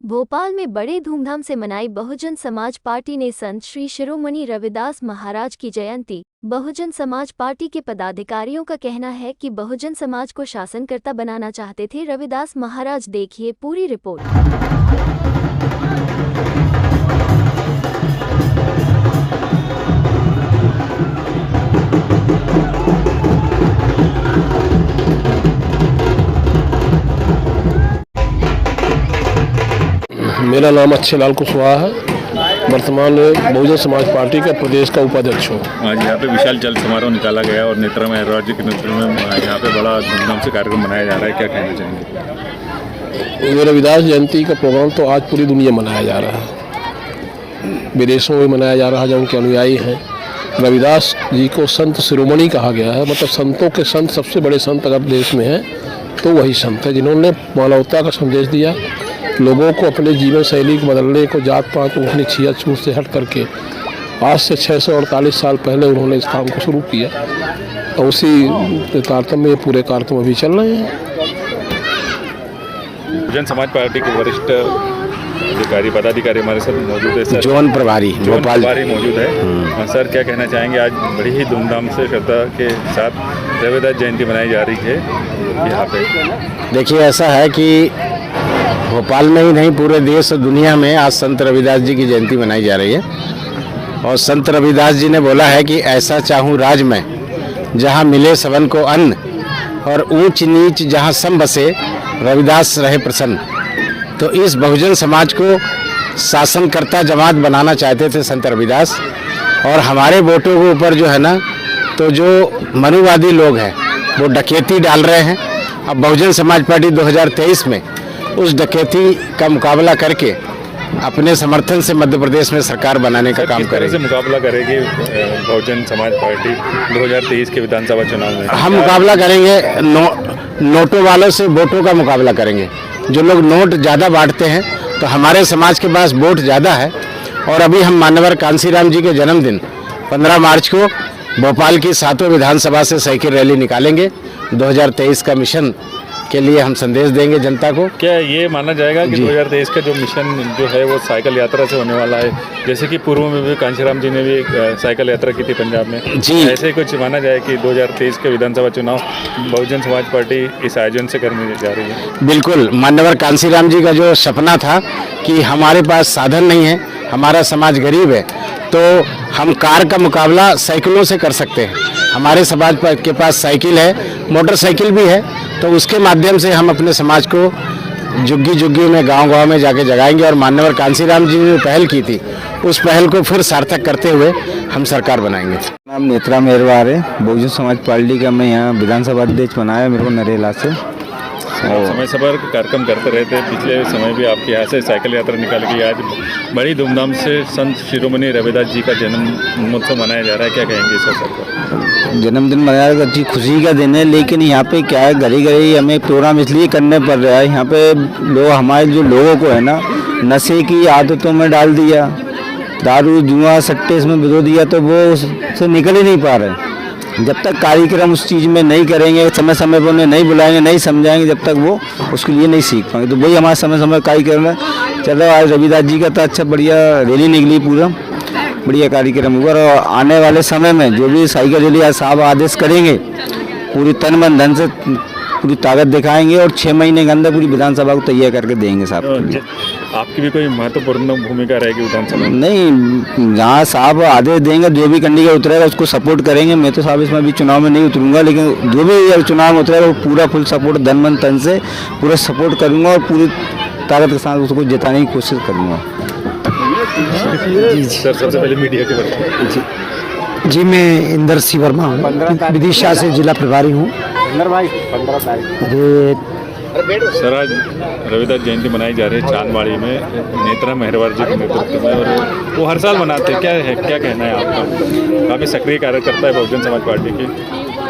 भोपाल में बड़े धूमधाम से मनाई बहुजन समाज पार्टी ने संत श्री शिरोमणि रविदास महाराज की जयंती। बहुजन समाज पार्टी के पदाधिकारियों का कहना है कि बहुजन समाज को शासनकर्ता बनाना चाहते थे रविदास महाराज। देखिए पूरी रिपोर्ट। मेरा नाम अच्छेलाल कुशवाहा है। वर्तमान बहुजन समाज पार्टी का प्रदेश का उपाध्यक्ष हूँ। आज यहाँ पे विशाल जल समारोह निकाला गया और नेत्रा मेहरवार जी के नेतृत्व में यहाँ पे बड़ा धूमधाम से कार्यक्रम मनाया जा रहा है, क्या कहना चाहेंगे? ये रविदास जयंती का प्रोग्राम तो आज पूरी दुनिया मनाया जा रहा है, विदेशों में मनाया जा रहा है। जो उनके अनुयायी हैं, रविदास जी को संत शिरोमणि कहा गया है। मतलब संतों के संत, सबसे बड़े संत अगर देश में हैं तो वही संत है जिन्होंने मानवता का संदेश दिया, लोगों को अपने जीवन शैली को बदलने को, जात पात को अपनी छूत से हट करके आज से 648 साल पहले उन्होंने इस काम को शुरू किया और उसी तारतम्य में पूरे कार्यक्रम अभी चल रहे हैं। बहुजन समाज पार्टी के वरिष्ठ अधिकारी पदाधिकारी हमारे साथ मौजूद है। सर जोन प्रभारी भोपाल मौजूद है। सर क्या कहना चाहेंगे? आज बड़ी ही धूमधाम से श्रद्धा के साथ रविदास जयंती मनाई जा रही है यहाँ पे। देखिए, ऐसा है कि भोपाल में ही नहीं पूरे देश और दुनिया में आज संत रविदास जी की जयंती मनाई जा रही है। और संत रविदास जी ने बोला है कि ऐसा चाहूँ राज में जहाँ मिले सबन को अन्न, और ऊंच नीच जहाँ सम बसे रविदास रहे प्रसन्न। तो इस बहुजन समाज को शासनकर्ता जमात बनाना चाहते थे संत रविदास। और हमारे वोटों के ऊपर जो है ना, तो जो मनुवादी लोग हैं वो डकैती डाल रहे हैं। अब बहुजन समाज पार्टी 2023 में उस डकैती का मुकाबला करके अपने समर्थन से मध्य प्रदेश में सरकार बनाने का काम करेगी। से मुकाबला करेगी बहुजन समाज पार्टी 2023 के विधानसभा चुनाव में? हम मुकाबला करेंगे नोटों वालों से, वोटों का मुकाबला करेंगे। जो लोग नोट ज़्यादा बांटते हैं, तो हमारे समाज के पास वोट ज़्यादा है। और अभी हम मानवर कांसीराम जी के जन्मदिन 15 मार्च को भोपाल की 7वें विधानसभा से साइकिल रैली निकालेंगे। 2023 का मिशन के लिए हम संदेश देंगे जनता को। क्या ये माना जाएगा कि 2023 का जो मिशन जो है वो साइकिल यात्रा से होने वाला है? जैसे कि पूर्व में भी कांशीराम जी ने भी एक साइकिल यात्रा की थी पंजाब में जी, ऐसे कुछ माना जाए कि 2023 के विधानसभा चुनाव बहुजन समाज पार्टी इस आयोजन से करने जा रही है? बिल्कुल, मानवर कांशीराम जी का जो सपना था कि हमारे पास साधन नहीं है, हमारा समाज गरीब है, तो हम कार का मुकाबला साइकिलों से कर सकते हैं। हमारे समाज के पास साइकिल है, मोटरसाइकिल भी है, तो उसके माध्यम से हम अपने समाज को झुग्गी झुग्गी में, गांव-गांव में जाके जगाएंगे। और मानवर कांसीराम जी ने पहल की थी, उस पहल को फिर सार्थक करते हुए हम सरकार बनाएंगे। नाम नेत्रा मेहरवार है। बहुजन समाज पार्टी का मैं यहाँ विधानसभा अध्यक्ष बनाया मेरे को नरेला से। समय समय कार्यक्रम करते रहते हैं। पिछले समय भी आपके यहाँ से साइकिल यात्रा निकाल के आज बड़ी धूमधाम से संत शिरोमणि रविदास जी का जन्म उत्सव मनाया जा रहा है, क्या कहेंगे इस अवसर पर? जन्मदिन मनाया अच्छी खुशी का दिन है, लेकिन यहाँ पे क्या है, घड़ी घड़ी हमें प्रोग्राम इसलिए करने पड़ रहा है। यहाँ पे लोग, हमारे जो लोगों को है ना, नशे की आदतों में डाल दिया, दारू जुआ सट्टे इसमें भिगो दिया, तो वो उससे निकल ही नहीं पा रहे। जब तक कार्यक्रम उस चीज़ में नहीं करेंगे, समय समय पर उन्हें नहीं बुलाएंगे, नहीं समझाएंगे, जब तक वो उसके लिए नहीं सीख पाएंगे। तो वही हमारा समय समय कार्यक्रम है। चलो आज रविदास जी का तो अच्छा बढ़िया रैली निकली, पूरा बढ़िया कार्यक्रम हुआ। और आने वाले समय में जो भी साइकिल रैली साहब आदेश करेंगे, पूरी तन मन धन से पूरी ताकत दिखाएंगे और 6 महीने के अंदर पूरी विधानसभा को तैयार करके देंगे साहब। आपकी भी कोई महत्वपूर्ण भूमिका रहेगी विधानसभा में? नहीं, जहाँ साहब आदेश देंगे, जो भी कंडी का उतरेगा उसको सपोर्ट करेंगे। मैं तो साहब इसमें भी चुनाव में नहीं उतरूंगा, लेकिन जो भी चुनाव में उतरेगा वो पूरा फुल सपोर्ट, धन मन तन से पूरा सपोर्ट करूँगा और पूरी ताकत के साथ उसको जिताने की कोशिश करूँगा। सर सबसे पहले मीडिया के बारे जी, मैं इंदर सिंह वर्मा हूँ, विदिशा से जिला प्रभारी हूँ। सर आज रविदास जयंती मनाई जा रही है चांदवाड़ी में नेत्रा मेहरवार जी के नेतृत्व में, और वो हर साल मनाते हैं। क्या कहना है आपका? काफ़ी सक्रिय कार्यकर्ता है बहुजन समाज पार्टी की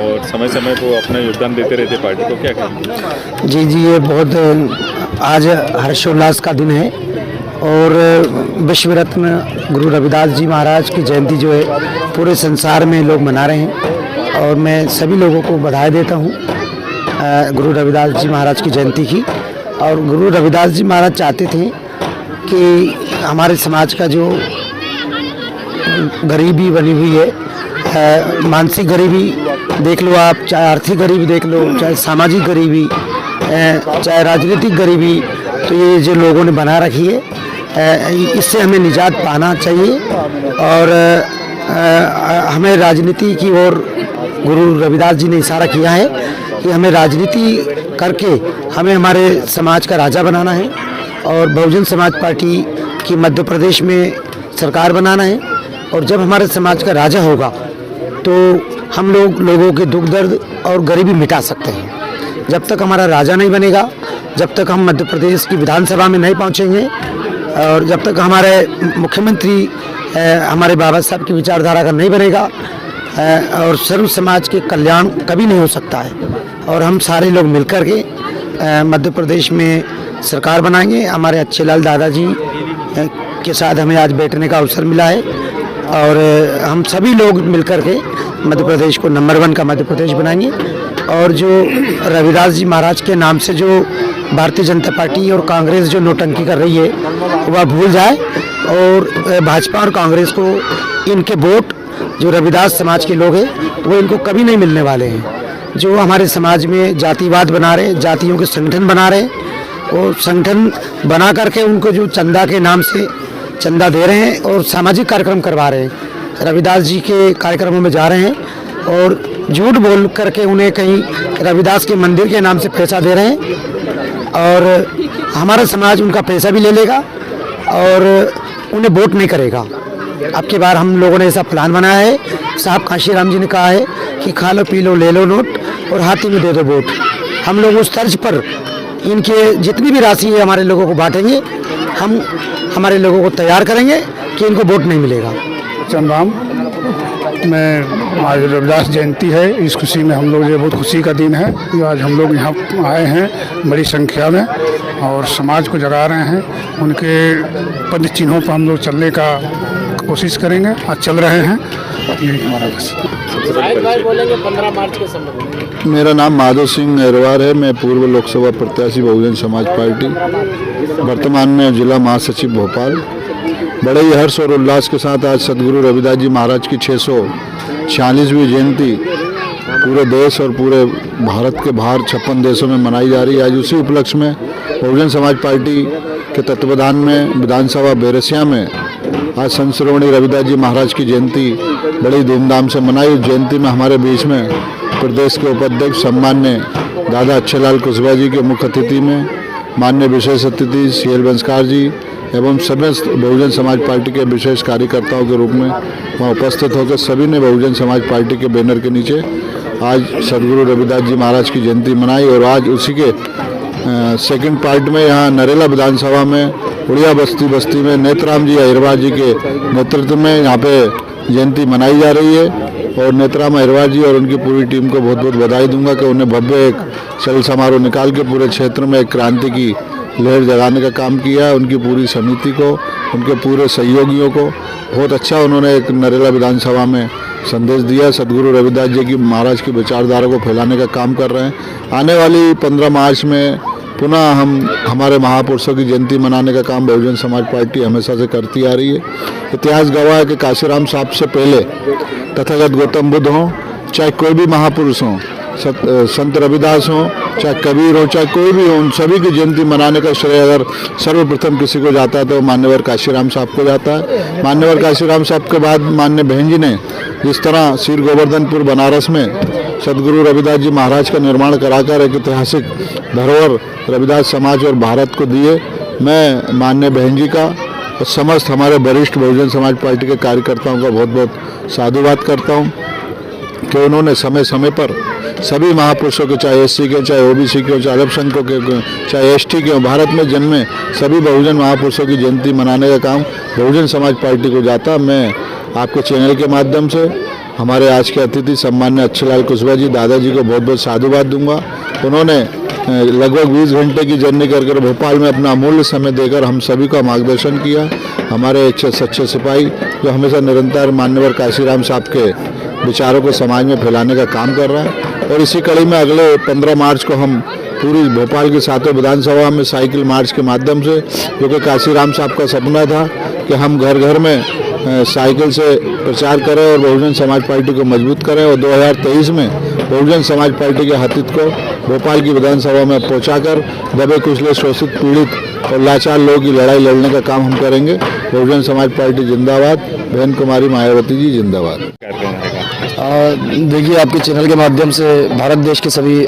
और समय समय को अपना योगदान देते रहते पार्टी को, क्या कहेंगे? जी, ये बहुत आज हर्षोल्लास का दिन है और विश्व रत्न गुरु रविदास जी महाराज की जयंती जो है पूरे संसार में लोग मना रहे हैं और मैं सभी लोगों को बधाई देता हूँ गुरु रविदास जी महाराज की जयंती की। और गुरु रविदास जी महाराज चाहते थे कि हमारे समाज का जो गरीबी बनी हुई है, मानसिक गरीबी देख लो आप, चाहे आर्थिक गरीबी देख लो, चाहे सामाजिक गरीबी, चाहे राजनीतिक गरीबी, तो ये जो लोगों ने बना रखी है, इससे हमें निजात पाना चाहिए। और हमें राजनीति की ओर गुरु रविदास जी ने इशारा किया है कि हमें राजनीति करके हमें हमारे समाज का राजा बनाना है और बहुजन समाज पार्टी की मध्य प्रदेश में सरकार बनाना है। और जब हमारे समाज का राजा होगा तो हम लोगों के दुख दर्द और गरीबी मिटा सकते हैं। जब तक हमारा राजा नहीं बनेगा, जब तक हम मध्य प्रदेश की विधानसभा में नहीं पहुंचेंगे और जब तक हमारे मुख्यमंत्री हमारे बाबा साहब की विचारधारा का नहीं बनेगा और सर्व समाज के कल्याण कभी नहीं हो सकता है। और हम सारे लोग मिलकर के मध्य प्रदेश में सरकार बनाएंगे। हमारे अच्छे लाल दादाजी के साथ हमें आज बैठने का अवसर मिला है और हम सभी लोग मिलकर के मध्य प्रदेश को नंबर 1 का मध्य प्रदेश बनाएंगे। और जो रविदास जी महाराज के नाम से जो भारतीय जनता पार्टी और कांग्रेस जो नोटंकी कर रही है वह भूल जाए और भाजपा और कांग्रेस को इनके वोट जो रविदास समाज के लोग हैं वो इनको कभी नहीं मिलने वाले हैं। जो हमारे समाज में जातिवाद बना रहे, जातियों के संगठन बना रहे, और संगठन बना करके उनको जो चंदा के नाम से चंदा दे रहे हैं और सामाजिक कार्यक्रम करवा रहे हैं। रविदास जी के कार्यक्रमों में जा रहे हैं और झूठ बोल करके उन्हें कहीं रविदास के मंदिर के नाम से पैसा दे रहे हैं और हमारा समाज उनका पैसा भी ले लेगा और उन्हें वोट नहीं करेगा। अब की बार हम लोगों ने ऐसा प्लान बनाया है। साहब काशीराम जी ने कहा है कि खा लो पी लो ले लो नोट और हाथी में दे दो वोट। हम लोग उस तर्ज पर इनके जितनी भी राशि है हमारे लोगों को बांटेंगे। हम हमारे लोगों को तैयार करेंगे कि इनको वोट नहीं मिलेगा। चंद्राम में आज रविदास जयंती है। इस खुशी में हम लोग जो बहुत खुशी का दिन है जो आज हम लोग यहाँ आए हैं बड़ी संख्या में और समाज को जगा रहे हैं। उनके पद चिन्हों पर हम लोग चलने का कोशिश करेंगे, आज चल रहे हैं। यही हमारा बस। मेरा नाम माधव सिंह अहरवार है। मैं पूर्व लोकसभा प्रत्याशी बहुजन समाज पार्टी, वर्तमान में जिला महासचिव भोपाल। बड़े ही हर्ष और उल्लास के साथ आज सदगुरु रविदास जी महाराज की 646वीं जयंती पूरे देश और पूरे भारत के बाहर 56 देशों में मनाई जा रही है। आज उसी उपलक्ष्य में बहुजन समाज पार्टी के तत्वाधान में विधानसभा बेरसिया में आज संत शिरोमणि रविदास जी महाराज की जयंती बड़ी धूमधाम से मनाई। उस जयंती में हमारे बीच में प्रदेश के उपाध्यक्ष सम्मान्य दादा अच्छेलाल कुशवाहा जी के मुख्य अतिथि में माननीय विशेष अतिथि CL बंसकार जी एवं समस्त बहुजन समाज पार्टी के विशेष कार्यकर्ताओं के रूप में वहाँ उपस्थित होकर सभी ने बहुजन समाज पार्टी के बैनर के नीचे आज सदगुरु रविदास जी महाराज की जयंती मनाई। और आज उसी के सेकंड पार्ट में यहाँ नरेला विधानसभा में उड़िया बस्ती में नेत्राम जी अहिरवार जी के नेतृत्व में यहाँ पे जयंती मनाई जा रही है। और नेत्राम अहिरवार जी और उनकी पूरी टीम को बहुत बहुत बधाई दूंगा कि उन्हें भव्य एक चल समारोह निकाल के पूरे क्षेत्र में एक क्रांति की लहर जगाने का काम किया। उनकी पूरी समिति को, उनके पूरे सहयोगियों को बहुत अच्छा उन्होंने एक नरेला विधानसभा में संदेश दिया। सदगुरु रविदास जी की महाराज की विचारधारा को फैलाने का काम कर रहे हैं। आने वाली 15 मार्च में पुनः हम हमारे महापुरुषों की जयंती मनाने का काम बहुजन समाज पार्टी हमेशा से करती आ रही है। इतिहास गवाह है कि काशीराम साहब से पहले तथागत गौतम बुद्ध हों, चाहे कोई भी महापुरुष हों, संत रविदास हों, चाहे कबीर हो, चाहे कोई भी हो, उन सभी की जयंती मनाने का श्रेय अगर सर्वप्रथम किसी को जाता है तो मान्यवर काशीराम साहब को जाता है। मान्यवर काशीराम साहब के बाद मान्य बहन जी ने जिस तरह श्री गोवर्धनपुर बनारस में सदगुरु रविदास जी महाराज का निर्माण कराकर एक ऐतिहासिक धरोहर रविदास समाज और भारत को दिए, मैं मान्य बहन जी का और समस्त हमारे वरिष्ठ बहुजन समाज पार्टी के कार्यकर्ताओं का बहुत बहुत साधुवाद करता हूँ कि उन्होंने समय समय पर सभी महापुरुषों के, चाहे SC के, चाहे OBC के, चाहे अल्पसंख्यकों के, चाहे ST के, भारत में जन्मे सभी बहुजन महापुरुषों की जयंती मनाने का काम बहुजन समाज पार्टी को जाता। मैं आपके चैनल के माध्यम से हमारे आज के अतिथि सम्मान्य अच्छेलाल कुशवाहा जी दादाजी को बहुत बहुत साधुवाद दूंगा। उन्होंने लगभग 20 घंटे की जर्नी कर भोपाल में अपना अमूल्य समय देकर हम सभी का मार्गदर्शन किया। हमारे एक सच्चे सिपाही जो हमेशा निरंतर मान्यवर काशीराम साहब के विचारों को समाज में फैलाने का काम कर रहा है। और इसी कड़ी में अगले 15 मार्च को हम पूरी भोपाल की 7वें विधानसभा में साइकिल मार्च के माध्यम से, जो कि काशीराम साहब का सपना था कि हम घर घर में साइकिल से प्रचार करें और बहुजन समाज पार्टी को मजबूत करें, और 2023 में बहुजन समाज पार्टी के हथित को भोपाल की विधानसभा में पहुंचाकर दबे कुचले, शोषित, पीड़ित और लाचार लोगों की लड़ाई लड़ने का काम हम करेंगे। बहुजन समाज पार्टी जिंदाबाद, बहन कुमारी मायावती जी जिंदाबाद। देखिए, आपके चैनल के माध्यम से भारत देश के सभी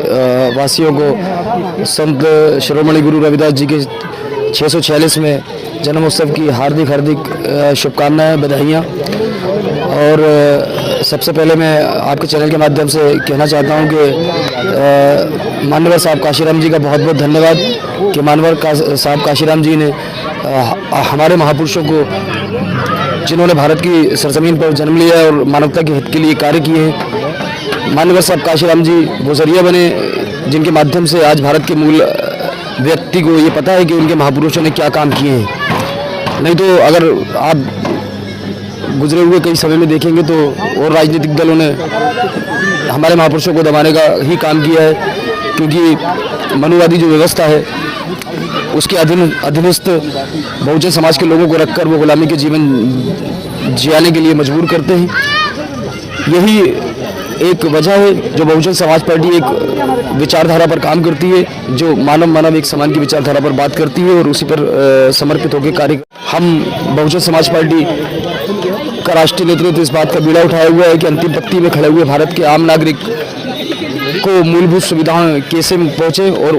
वासियों को संत शिरोमणि गुरु रविदास जी के 646 में जन्मोत्सव की हार्दिक शुभकामनाएं, बधाइयाँ। और सबसे पहले मैं आपके चैनल के माध्यम से कहना चाहता हूं कि मानवर साहब काशीराम जी का बहुत बहुत धन्यवाद कि साहब काशीराम जी ने हमारे महापुरुषों को, जिन्होंने भारत की सरजमीन पर जन्म लिया और मानवता के हित के लिए कार्य किए हैं, मानवर साहब काशीराम जी वो जरिया बने जिनके माध्यम से आज भारत के मूल व्यक्ति को ये पता है कि उनके महापुरुषों ने क्या काम किए हैं। नहीं तो अगर आप गुजरे हुए कई समय में देखेंगे तो और राजनीतिक दलों ने हमारे महापुरुषों को दबाने का ही काम किया है, क्योंकि मनुवादी जो व्यवस्था है उसके अधीनस्थ बहुजन समाज के लोगों को रखकर वो गुलामी के जीवन जियाने के लिए मजबूर करते हैं। यही एक वजह है जो बहुजन समाज पार्टी एक विचारधारा पर काम करती है, जो मानव एक समान की विचारधारा पर बात करती है और उसी पर समर्पित होकर कार्य। हम बहुजन समाज पार्टी का राष्ट्रीय नेतृत्व इस बात का बीड़ा उठाया हुआ है कि अंतिम पंक्ति में खड़े हुए भारत के आम नागरिक को मूलभूत सुविधाएं कैसे पहुंचे और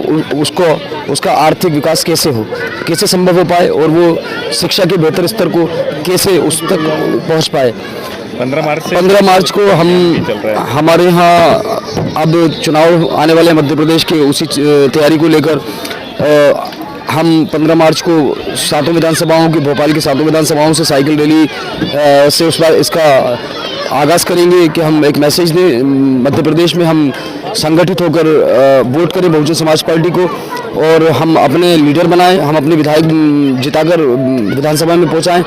उसका आर्थिक विकास कैसे संभव हो पाए, और वो शिक्षा के बेहतर स्तर को कैसे उस तक पहुंच पाए। 15 मार्च को हमारे यहाँ अब चुनाव आने वाले मध्य प्रदेश के उसी तैयारी को लेकर हम 15 मार्च को 7 विधानसभाओं की, भोपाल की 7 विधानसभाओं से साइकिल रैली से उस बार इसका आगाज़ करेंगे कि हम एक मैसेज दें। मध्य प्रदेश में हम संगठित होकर वोट करें बहुजन समाज पार्टी को और हम अपने लीडर बनाएं, हम अपने विधायक जिताकर विधानसभा में पहुंचाएं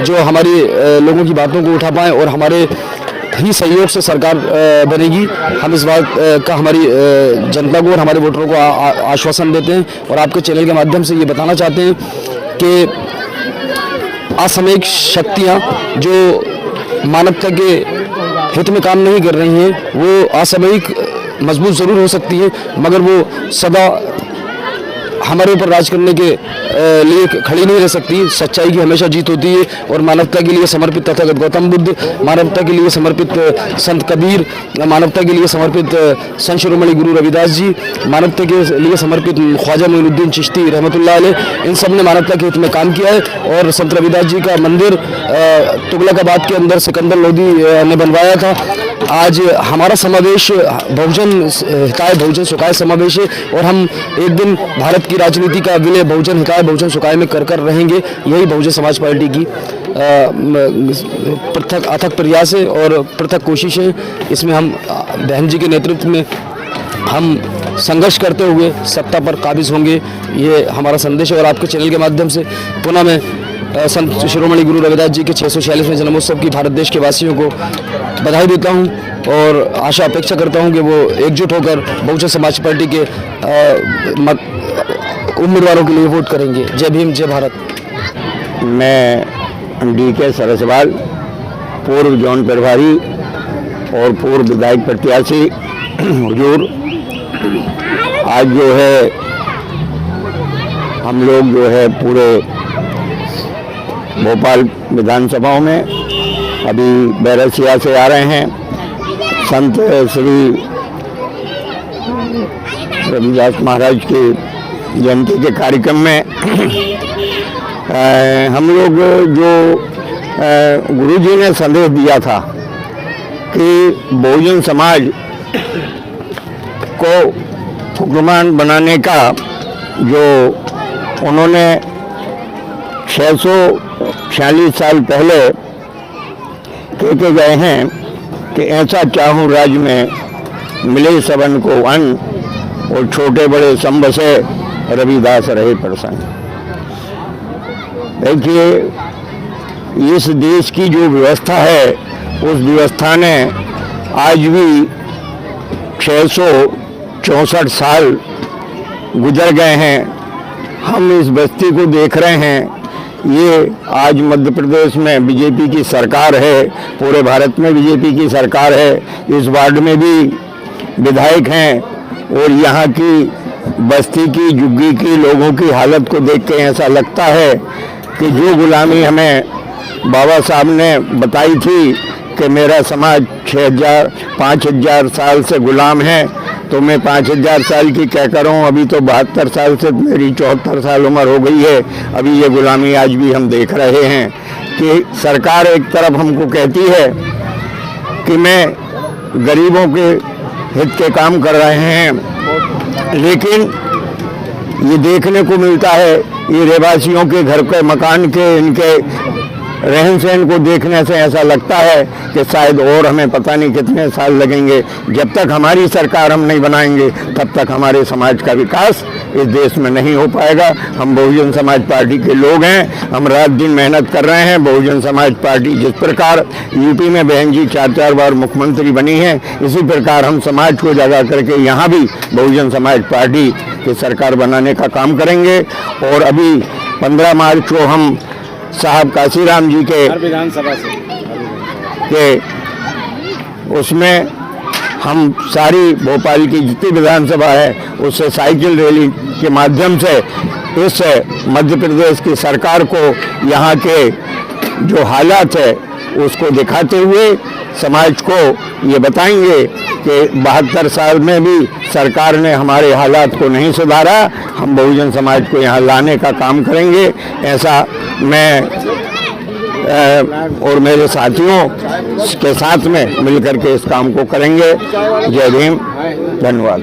जो हमारी लोगों की बातों को उठा पाएं और हमारे ही सहयोग से सरकार बनेगी। हम इस बात का हमारी जनता को और हमारे वोटरों को आश्वासन देते हैं और आपके चैनल के माध्यम से ये बताना चाहते हैं कि असामयिक शक्तियाँ जो मानवता के हित में काम नहीं कर रही हैं, वो असामयिक मजबूत ज़रूर हो सकती है, मगर वो सदा हमारे ऊपर राज करने के लिए खड़ी नहीं रह सकती। सच्चाई की हमेशा जीत होती है और मानवता के लिए समर्पित तथागत गौतम बुद्ध, मानवता के लिए समर्पित संत कबीर, मानवता के लिए समर्पित संत शिरोमणि गुरु रविदास जी, मानवता के लिए समर्पित ख्वाजा मोइनुद्दीन चिश्ती रहमतुल्लाह अलैह, इन सब ने मानवता के हित में काम किया है। और संत रविदास जी का मंदिर तुगलकाबाद के अंदर सिकंदर लोदी ने बनवाया था। आज हमारा समावेश बहुजन हिताय बहुजन सुखाय समावेश है और हम एक दिन भारत की राजनीति का विलय बहुजन हिताय बहुजन सुखाय में कर रहेंगे। यही बहुजन समाज पार्टी की पृथक अथक प्रयास है और पृथक कोशिश है। इसमें हम बहन जी के नेतृत्व में हम संघर्ष करते हुए सत्ता पर काबिज होंगे, ये हमारा संदेश है। और आपके चैनल के माध्यम से पुनः मैं संत शिरोमणि गुरु रविदास जी के 646वें जन्मोत्सव की भारत देश के वासियों को बधाई देता हूं और आशा अपेक्षा करता हूं कि वो एकजुट होकर बहुजन समाज पार्टी के उम्मीदवारों के लिए वोट करेंगे। जय भीम, जय भारत। मैं DK सरसवाल, पूर्व जोन प्रभारी और पूर्व विधायक प्रत्याशी हुजूर, आज जो है हम लोग जो है पूरे भोपाल विधानसभाओं में अभी बैरसिया से आ रहे हैं। संत श्री रविदास महाराज की जयंती के कार्यक्रम में हम लोग जो गुरुजी ने संदेश दिया था कि बहुजन समाज को हुक्मरान बनाने का जो उन्होंने 646 साल पहले कह के गए हैं कि ऐसा चाहूँ राज्य में मिले सबन को अन्न और छोटे बड़े संबसे रविदास रहे प्रसन्न। देखिए, इस देश की जो व्यवस्था है उस व्यवस्था ने आज भी 664 साल गुजर गए हैं, हम इस बस्ती को देख रहे हैं। ये आज मध्य प्रदेश में बीजेपी की सरकार है, पूरे भारत में बीजेपी की सरकार है, इस वार्ड में भी विधायक हैं, और यहाँ की बस्ती की झुग्गी की लोगों की हालत को देख के ऐसा लगता है कि जो गुलामी हमें बाबा साहब ने बताई थी कि मेरा समाज 5,000 साल से गुलाम है, तो मैं 5,000 साल की क्या करूं, अभी तो 72 साल से मेरी 74 साल उम्र हो गई है। अभी ये गुलामी आज भी हम देख रहे हैं कि सरकार एक तरफ हमको कहती है कि मैं गरीबों के हित के काम कर रहे हैं, लेकिन ये देखने को मिलता है ये रहवासियों के घर के मकान के इनके रहन सहन को देखने से ऐसा लगता है कि शायद और हमें पता नहीं कितने साल लगेंगे। जब तक हमारी सरकार हम नहीं बनाएंगे तब तक हमारे समाज का विकास इस देश में नहीं हो पाएगा। हम बहुजन समाज पार्टी के लोग हैं, हम रात दिन मेहनत कर रहे हैं। बहुजन समाज पार्टी जिस प्रकार यूपी में बहन जी 4 बार मुख्यमंत्री बनी है, इसी प्रकार हम समाज को जगा करके यहाँ भी बहुजन समाज पार्टी की सरकार बनाने का काम करेंगे। और अभी 15 मार्च को हम साहब काशीराम जी के विधानसभा से उसमें हम सारी भोपाल की जितनी विधानसभा है उससे साइकिल रैली के माध्यम से इस मध्य प्रदेश की सरकार को यहाँ के जो हालात है उसको दिखाते हुए समाज को ये बताएंगे कि 72 साल में भी सरकार ने हमारे हालात को नहीं सुधारा। हम बहुजन समाज को यहाँ लाने का काम करेंगे, ऐसा मैं और मेरे साथियों के साथ में मिलकर के इस काम को करेंगे। जय भीम, धन्यवाद।